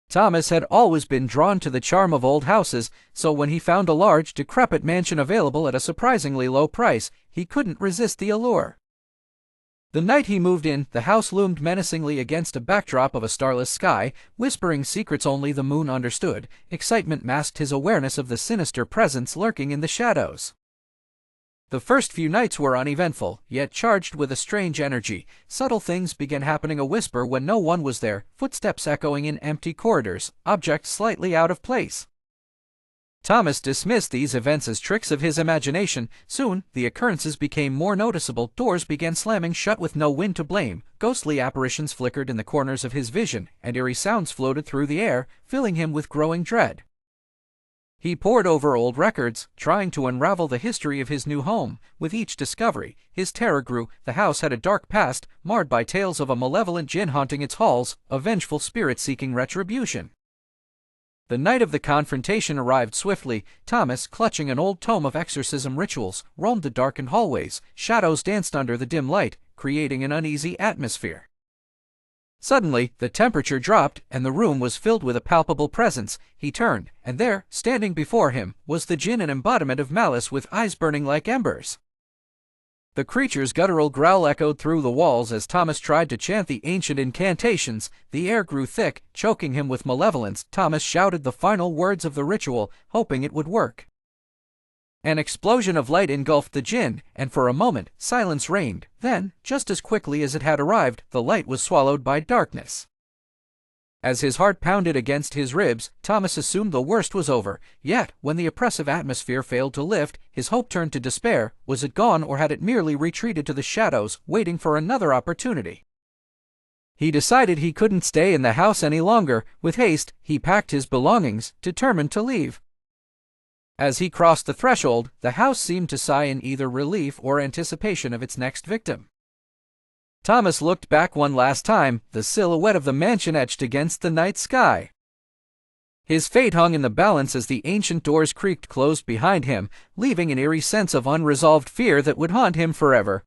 Thomas had always been drawn to the charm of old houses, so when he found a large, decrepit mansion available at a surprisingly low price, he couldn't resist the allure. The night he moved in, the house loomed menacingly against a backdrop of a starless sky, whispering secrets only the moon understood. Excitement masked his awareness of the sinister presence lurking in the shadows. The first few nights were uneventful, yet charged with a strange energy. Subtle things began happening, a whisper when no one was there, footsteps echoing in empty corridors, objects slightly out of place. Thomas dismissed these events as tricks of his imagination. Soon, the occurrences became more noticeable. Doors began slamming shut with no wind to blame, ghostly apparitions flickered in the corners of his vision, and eerie sounds floated through the air, filling him with growing dread. He pored over old records, trying to unravel the history of his new home. With each discovery, his terror grew. The house had a dark past, marred by tales of a malevolent jinn haunting its halls, a vengeful spirit seeking retribution. The night of the confrontation arrived swiftly. Thomas, clutching an old tome of exorcism rituals, roamed the darkened hallways. Shadows danced under the dim light, creating an uneasy atmosphere. Suddenly, the temperature dropped, and the room was filled with a palpable presence. He turned, and there, standing before him, was the jinn, an embodiment of malice with eyes burning like embers. The creature's guttural growl echoed through the walls as Thomas tried to chant the ancient incantations. The air grew thick, choking him with malevolence. Thomas shouted the final words of the ritual, hoping it would work. An explosion of light engulfed the jinn, and for a moment, silence reigned. Then, just as quickly as it had arrived, the light was swallowed by darkness. As his heart pounded against his ribs, Thomas assumed the worst was over. Yet, when the oppressive atmosphere failed to lift, his hope turned to despair. Was it gone, or had it merely retreated to the shadows, waiting for another opportunity? He decided he couldn't stay in the house any longer. With haste, he packed his belongings, determined to leave. As he crossed the threshold, the house seemed to sigh in either relief or anticipation of its next victim. Thomas looked back one last time, the silhouette of the mansion etched against the night sky. His fate hung in the balance as the ancient doors creaked closed behind him, leaving an eerie sense of unresolved fear that would haunt him forever.